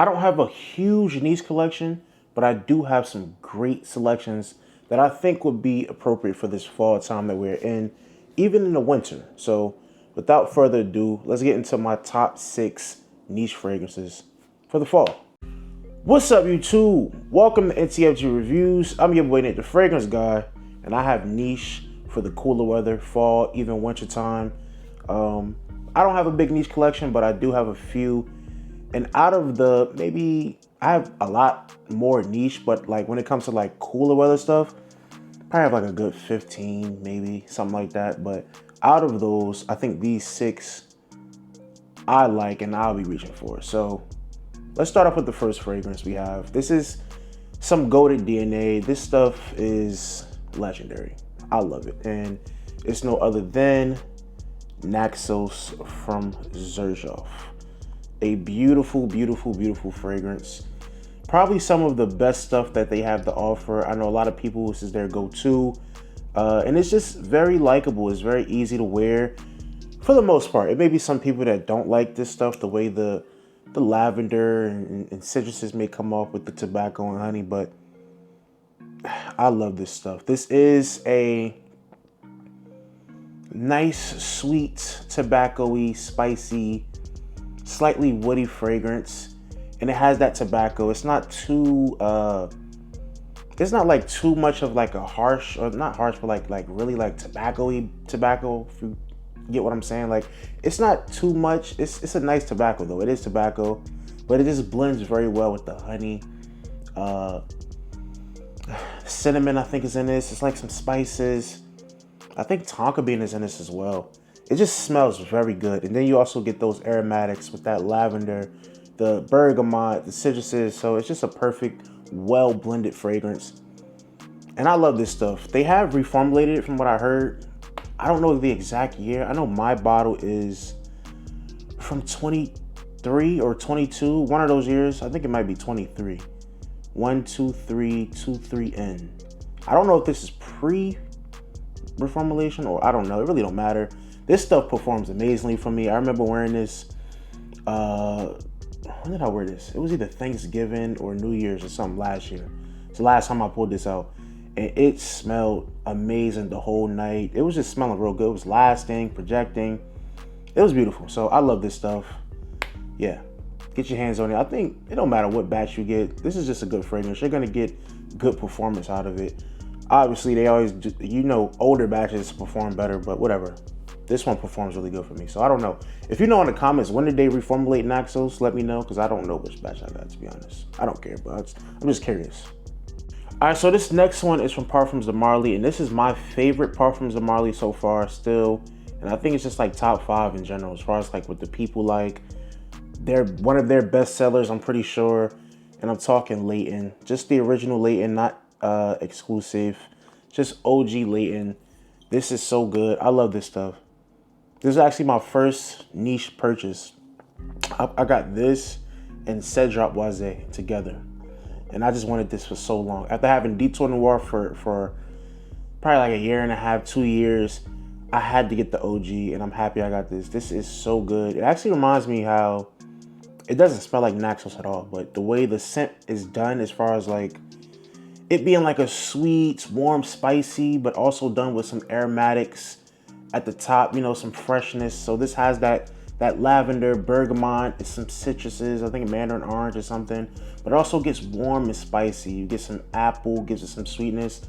I don't have a huge niche collection, but I do have some great selections that I think would be appropriate for this fall time that we're in, even in the winter. So without further ado, let's get into my top 6 niche fragrances for the fall. What's up, YouTube? Welcome to NTFG Reviews. I'm your boy Nate the Fragrance Guy, and I have niche for the cooler weather, fall, even winter time. I don't have a big niche collection, but I do have a few. And out of the, maybe I have a lot more niche, but like when it comes to like cooler weather stuff, I have like a good 15, maybe something like that. But out of those, I think these 6 I like and I'll be reaching for. So let's start off with the first fragrance we have. This is some goated DNA. This stuff is legendary. I love it. And it's no other than Naxos from Xerjoff. A beautiful, beautiful, beautiful fragrance. Probably some of the best stuff that they have to offer. I know a lot of people, this is their go-to. And it's just very likable. It's very easy to wear for the most part. It may be some people that don't like this stuff, the way the lavender and citruses may come off with the tobacco and honey, but I love this stuff. This is a nice, sweet, tobacco-y, spicy, slightly woody fragrance, and it has that tobacco. It's not too it's not like too much of like a harsh, or not harsh, but like really like tobacco-y tobacco, if you get what I'm saying. Like, it's not too much. It's a nice tobacco though. It is tobacco, but it just blends very well with the honey. Cinnamon, I think, is in this. It's like some spices. I think tonka bean is in this as well. It just smells very good. And then you also get those aromatics with that lavender, the bergamot, the citruses. So it's just a perfect, well blended fragrance. And I love this stuff. They have reformulated it from what I heard. I don't know the exact year. I know my bottle is from 23 or 22, one of those years. I think it might be 23. 1, 2, 3, 2, 3N. I don't know if this is pre-reformulation or I don't know. It really don't matter. This stuff performs amazingly for me. I remember wearing this, when did I wear this? It was either Thanksgiving or New Year's or something last year. It's the last time I pulled this out. And it smelled amazing the whole night. It was just smelling real good. It was lasting, projecting. It was beautiful. So I love this stuff. Yeah, get your hands on it. I think it don't matter what batch you get. This is just a good fragrance. You're gonna get good performance out of it. Obviously, they always, older batches perform better, but whatever. This one performs really good for me. So I don't know. If you know in the comments, when did they reformulate Naxos, let me know, because I don't know which batch I got, to be honest. I don't care, but I'm just curious. All right, so this next one is from Parfums de Marly, and this is my favorite Parfums de Marly so far still. And I think it's just like top 5 in general, as far as like what the people like. They're one of their best sellers, I'm pretty sure. And I'm talking Layton, just the original Layton, not exclusive, just OG Layton. This is so good. I love this stuff. This is actually my first niche purchase. I got this and Cedrop Boise together. And I just wanted this for so long. After having Detour Noir for probably like a year and a half, 2 years, I had to get the OG, and I'm happy I got this. This is so good. It actually reminds me how it doesn't smell like Naxos at all, but the way the scent is done, as far as like it being like a sweet, warm, spicy, but also done with some aromatics at the top, some freshness. So this has that lavender, bergamot, and some citruses, I think mandarin orange or something, but it also gets warm and spicy. You get some apple, gives it some sweetness,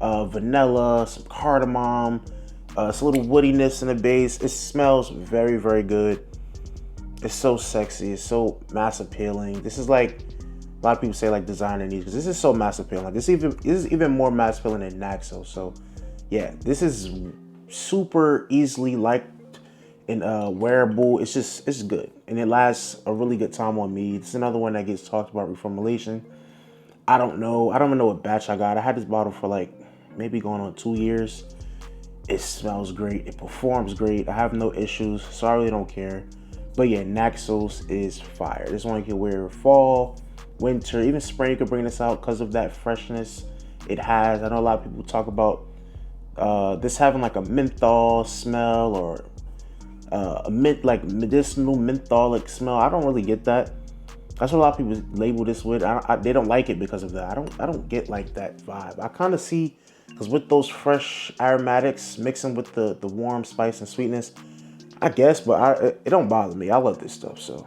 vanilla, some cardamom, it's a little woodiness in the base. It smells very, very good. It's so sexy. It's so mass appealing. This is like, a lot of people say like designer needs, because this is so mass appealing. Like this is even more mass appealing than Naxos. So yeah, this is super easily liked and wearable. It's good, and it lasts a really good time on me. It's another one that gets talked about reformulation. I don't even know what batch I got. I had this bottle for like maybe going on 2 years. It smells great. It performs great. I have no issues, so I really don't care. But yeah, Naxos is fire. This one you can wear fall, winter, even spring. You can bring this out because of that freshness it has. I know a lot of people talk about this having like a menthol smell, or a mint, like medicinal mentholic smell. I don't really get that. That's what a lot of people label this with. They don't like it because of that. I don't get like that vibe. I kind of see, because with those fresh aromatics mixing with the warm spice and sweetness, I guess, but it don't bother me. I love this stuff, so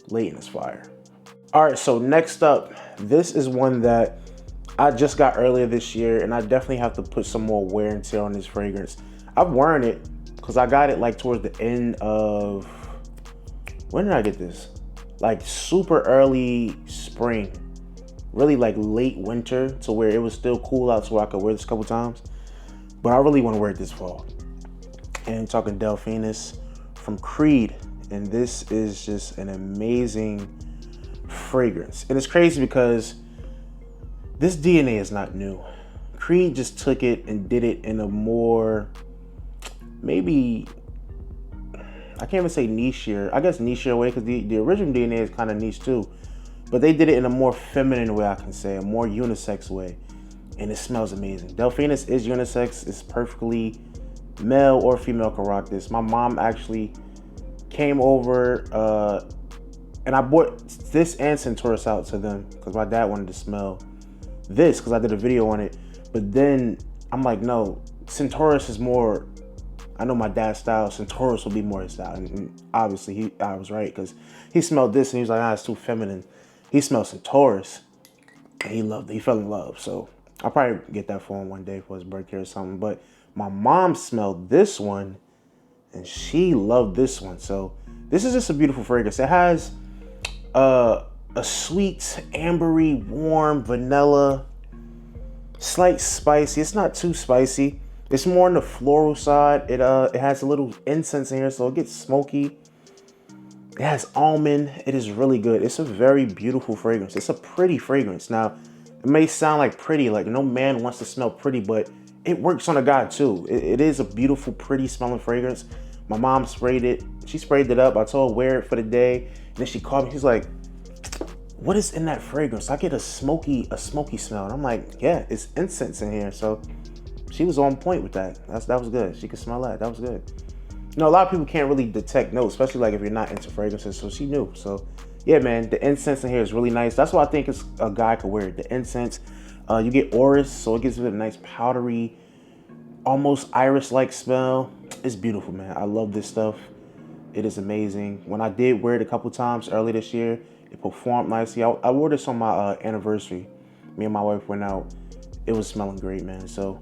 latent is fire. All right, so next up, this is one that I just got earlier this year, and I definitely have to put some more wear and tear on this fragrance. I've worn it because I got it like towards the end of, when did I get this? Like super early spring, really like late winter, to where it was still cool out, so I could wear this a couple times. But I really want to wear it this fall. And I'm talking Delphinus from Creed, and this is just an amazing fragrance. And it's crazy because this DNA is not new. Creed just took it and did it in a more, maybe, I can't even say niche-ier. I guess niche-ier way, because the original DNA is kind of niche too. But they did it in a more feminine way, I can say, a more unisex way. And it smells amazing. Delphinus is unisex. It's perfectly male or female can rock this. My mom actually came over and I bought this and Centaurus out to them because my dad wanted to smell this because I did a video on it. But then I'm like, no, Centaurus is more, I know my dad's style, Centaurus will be more his style. And obviously I was right, because he smelled this and he was like, it's too feminine. He smelled Centaurus and he loved it. He fell in love. So I'll probably get that for him one day for his birthday or something. But my mom smelled this one and she loved this one. So this is just a beautiful fragrance. It has a sweet, ambery, warm vanilla, slight spicy. It's not too spicy. It's more on the floral side. It has a little incense in here, so it gets smoky. It has almond. It is really good. It's a very beautiful fragrance. It's a pretty fragrance. Now, it may sound like pretty, like no man wants to smell pretty, but it works on a guy too. It is a beautiful, pretty smelling fragrance. My mom sprayed it. She sprayed it up. I told her wear it for the day. And then she called me. She's like, what is in that fragrance? I get a smoky smell. And I'm like, yeah, it's incense in here. So she was on point with that. That was good. She could smell that. That was good. You know, a lot of people can't really detect notes, especially like if you're not into fragrances. So she knew. So yeah, man, the incense in here is really nice. That's why I think it's a guy could wear it. The incense, you get orris, so it gives it a nice powdery, almost iris-like smell. It's beautiful, man. I love this stuff. It is amazing. When I did wear it a couple times early this year, it performed nicely. I wore this on my anniversary. Me and my wife went out. It was smelling great, man. So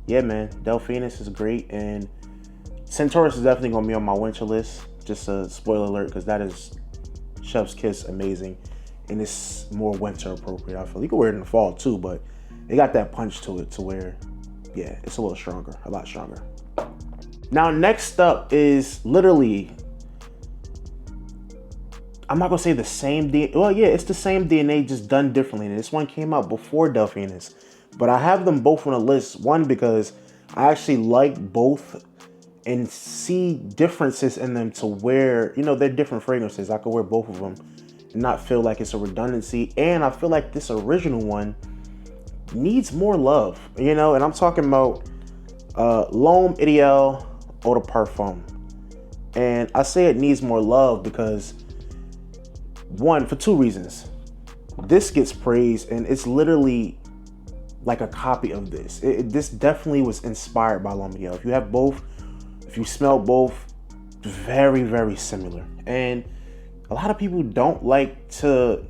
yeah, man, Delphinus is great, and Centaurus is definitely gonna be on my winter list. Just a spoiler alert, because that is Chef's Kiss amazing, and it's more winter appropriate. I feel you can wear it in the fall too, but it got that punch to it to where, yeah, it's a little stronger, a lot stronger. Now, next up is literally, I'm not gonna say the same DNA. Well, yeah, it's the same DNA, just done differently. And this one came out before Delphinus, but I have them both on the list. One, because I actually like both and see differences in them to where, you know, they're different fragrances. I could wear both of them and not feel like it's a redundancy. And I feel like this original one needs more love, you know, and I'm talking about L'Homme Ideal Eau de Parfum. And I say it needs more love because, one, for two reasons. This gets praised and it's literally like a copy of this. This definitely was inspired by L'Homme Ideal. If you have both, if you smell both, very, very similar. And a lot of people don't like to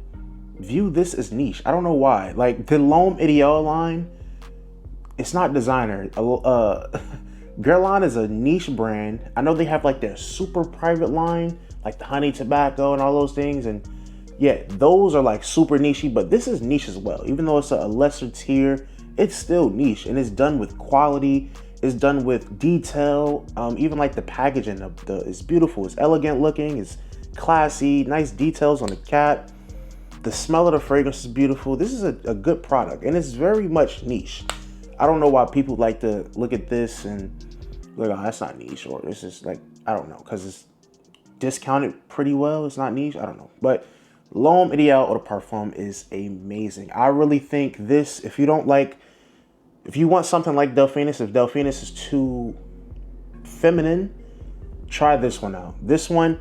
view this as niche. I don't know why. Like the L'Homme Ideal line, it's not designer. Guerlain is a niche brand. I know they have like their super private line, like the honey tobacco and all those things. And yeah, those are like super niche, but this is niche as well. Even though it's a lesser tier, it's still niche, and it's done with quality. It's done with detail. Even like the packaging of it's beautiful. It's elegant looking. It's classy. Nice details on the cap. The smell of the fragrance is beautiful. This is a good product, and it's very much niche. I don't know why people like to look at this and like, oh, that's not niche, or it's just like, I don't know, because it's discounted pretty well. It's not niche. I don't know, but L'Homme Ideal Eau de Parfum is amazing. I really think this, if you want something like Delphinus, if Delphinus is too feminine, try this one out. This one,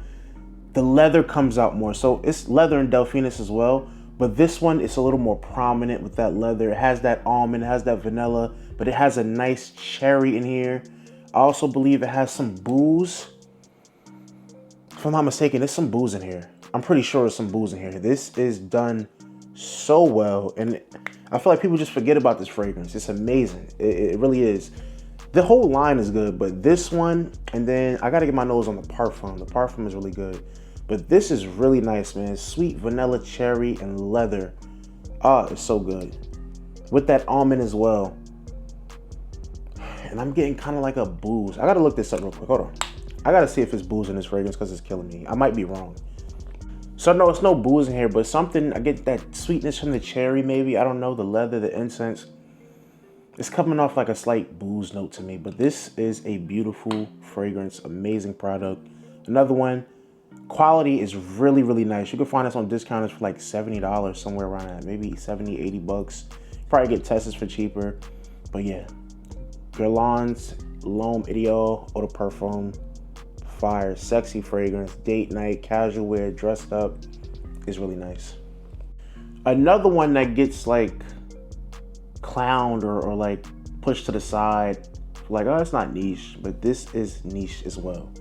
the leather comes out more. So it's leather in Delphinus as well, but this one is a little more prominent with that leather. It has that almond, it has that vanilla, but it has a nice cherry in here. I also believe it has some booze. If I'm not mistaken, there's some booze in here. I'm pretty sure there's some booze in here. This is done so well, and I feel like people just forget about this fragrance. It's amazing. It really is. The whole line is good, but this one, and then I gotta get my nose on the parfum. The parfum is really good, but this is really nice, man. Sweet vanilla, cherry, and leather. Oh, it's so good. With that almond as well. And I'm getting kind of like a booze. I gotta look this up real quick, hold on. I gotta see if it's booze in this fragrance because it's killing me. I might be wrong. So no, it's no booze in here, but something, I get that sweetness from the cherry maybe. I don't know, the leather, the incense. It's coming off like a slight booze note to me, but this is a beautiful fragrance, amazing product. Another one, quality is really, really nice. You can find this on discounters for like $70, somewhere around that, maybe 70, 80 bucks. Probably get Teslas for cheaper, but yeah. Guerlain's L'Homme Ideal Eau de Parfum, fire, sexy fragrance, date night, casual wear, dressed up, is really nice. Another one that gets like clowned or like pushed to the side, like, oh, it's not niche, but this is niche as well.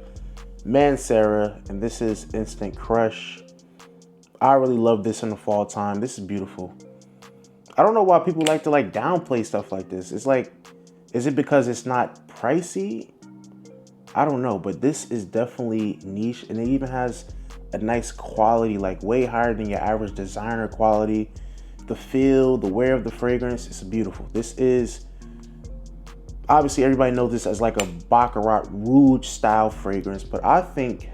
Mancera, and this is Instant Crush. I really love this in the fall time. This is beautiful. I don't know why people like to like downplay stuff like this. It's like, is it because it's not pricey? I don't know, but this is definitely niche, and it even has a nice quality, like way higher than your average designer quality. The feel, the wear of the fragrance, it's beautiful. This is, obviously everybody knows this as like a Baccarat Rouge style fragrance, but I think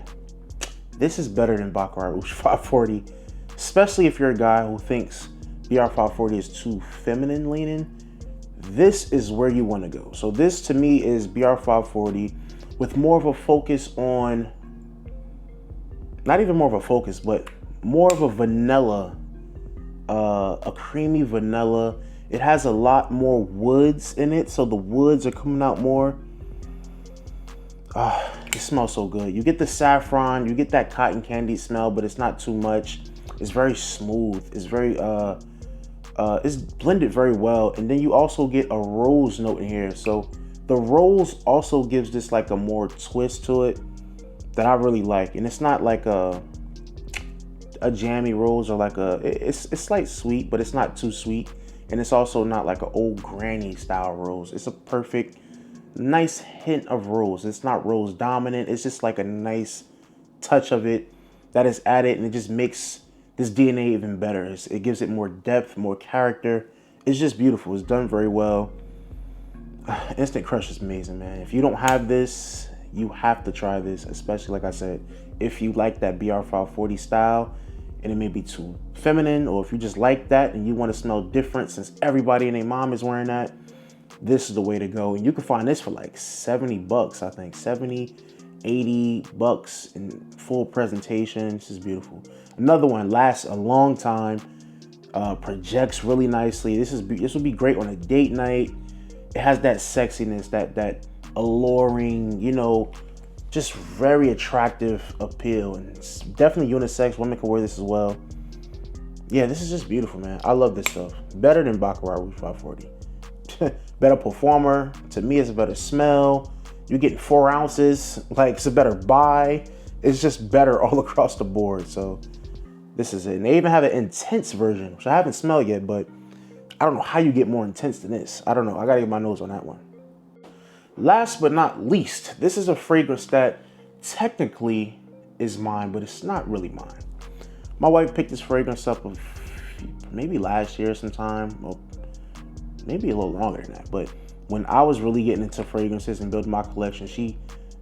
this is better than Baccarat Rouge 540, especially if you're a guy who thinks BR 540 is too feminine leaning. This is where you want to go. So this to me is BR 540 with more of a focus on, not even more of a focus, but more of a vanilla, a creamy vanilla. It has a lot more woods in it, so the woods are coming out more. It smells so good. You get the saffron, you get that cotton candy smell, but it's not too much. It's very smooth. It's very it's blended very well, and then you also get a rose note in here. So the rose also gives this like a more twist to it that I really like, and it's not like a jammy rose or like it's like sweet, but it's not too sweet, and it's also not like an old granny style rose. It's a perfect, nice hint of rose. It's not rose dominant. It's just like a nice touch of it that is added, and it just makes this DNA even better. It gives it more depth, more character. It's just beautiful. It's done very well. Instant Crush is amazing, man. If you don't have this, you have to try this, especially like I said, if you like that BR 540 style and it may be too feminine, or if you just like that and you want to smell different since everybody and their mom is wearing that, this is the way to go. And you can find this for like 70 bucks, I think, 70, 80 bucks in full presentation. This is beautiful. Another one lasts a long time, projects really nicely. This would be great on a date night. It has that sexiness, that alluring, you know, just very attractive appeal, and it's definitely unisex. Women can wear this as well. Yeah, this is just beautiful, man. I love this stuff. Better than Baccarat Rouge 540. Better performer. To me, it's a better smell. You're getting 4 ounces. Like, it's a better buy. It's just better all across the board. So this is it. And they even have an intense version, which I haven't smelled yet, but I don't know how you get more intense than this. I don't know. I gotta get my nose on that one. Last but not least, this is a fragrance that technically is mine, but it's not really mine. My wife picked this fragrance up maybe last year sometime, or maybe a little longer than that. But when I was really getting into fragrances and building my collection, she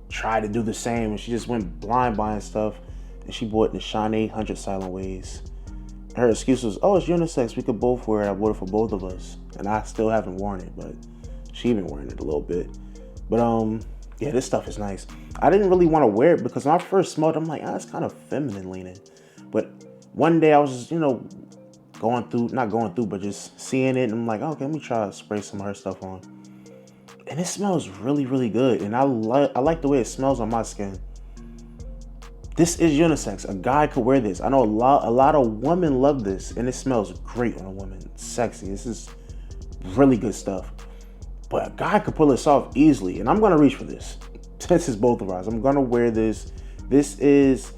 tried to do the same, and she just went blind buying stuff, and she bought the Shanae 100 Silent Ways. Her excuse was, oh, it's unisex, we could both wear it. I bought it for both of us, and I still haven't worn it, but she been wearing it a little bit. But yeah, this stuff is nice. I didn't really want to wear it because when I first smelled it, I'm like, it's kind of feminine leaning. But one day I was just, you know, not going through, but just seeing it, and I'm like, okay, let me try to spray some of her stuff on. And it smells really, really good, and I like the way it smells on my skin. This is unisex. A guy could wear this. I know a lot of women love this, and it smells great on a woman. It's sexy. This is really good stuff. But a guy could pull this off easily, and I'm gonna reach for this. This is both of ours. I'm gonna wear this. This is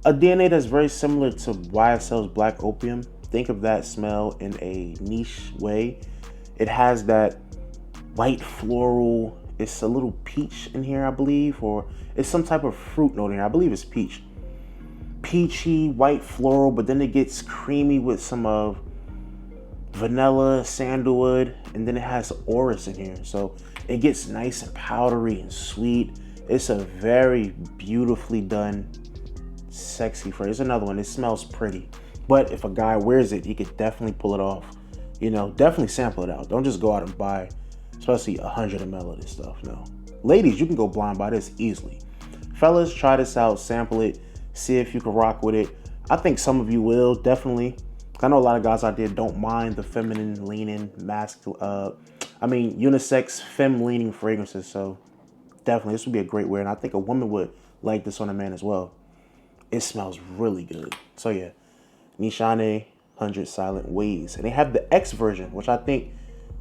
a DNA that's very similar to YSL's Black Opium. Think of that smell in a niche way. It has that white floral, it's a little peach in here, I believe, or it's some type of fruit note in here. I believe it's peach. Peachy, white floral, but then it gets creamy with some of vanilla, sandalwood, and then it has orris in here. So it gets nice and powdery and sweet. It's a very beautifully done, sexy fragrance. It's another one, it smells pretty. But if a guy wears it, he could definitely pull it off. You know, definitely sample it out. Don't just go out and buy, especially 100 ml of this stuff, no. Ladies, you can go blind buy this easily. Fellas, try this out, sample it, see if you can rock with it. I think some of you will, definitely. I know a lot of guys out there don't mind the feminine leaning, unisex, femme leaning fragrances. So definitely, this would be a great wear. And I think a woman would like this on a man as well. It smells really good. So yeah, Nishane 100 Silent Ways. And they have the X version, which I think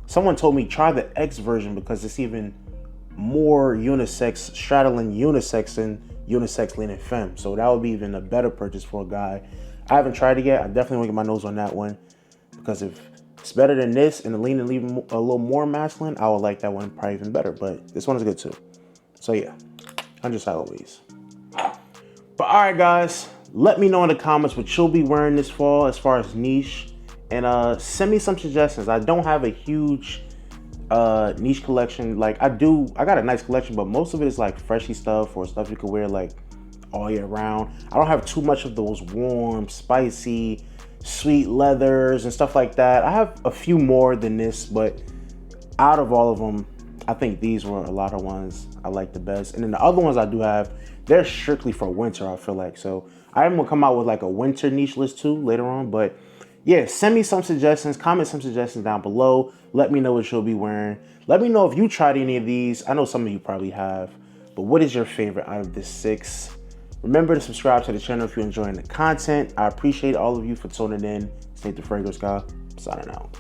someone told me try the X version because it's even more unisex, straddling unisex and unisex leaning femme. So that would be even a better purchase for a guy. I haven't tried it yet. I definitely want to get my nose on that one because if it's better than this and the leaning leaving a little more masculine, I would like that one probably even better. But this one is good too. So yeah, 100 Silent Ways. But all right, guys, let me know in the comments what you'll be wearing this fall as far as niche, and send me some suggestions. I don't have a huge niche collection. Like I got a nice collection, but most of it is like freshy stuff or stuff you could wear like all year round. I don't have too much of those warm, spicy, sweet leathers and stuff like that. I have a few more than this, but out of all of them, I think these were a lot of ones I like the best. And then the other ones I do have, they're strictly for winter, I feel like. So I am gonna come out with like a winter niche list too later on. But yeah, send me some suggestions, comment some suggestions down below. Let me know what you'll be wearing. Let me know if you tried any of these. I know some of you probably have, but what is your favorite out of this 6? Remember to subscribe to the channel if you're enjoying the content. I appreciate all of you for tuning in. It's Natethefragranceguy, signing out.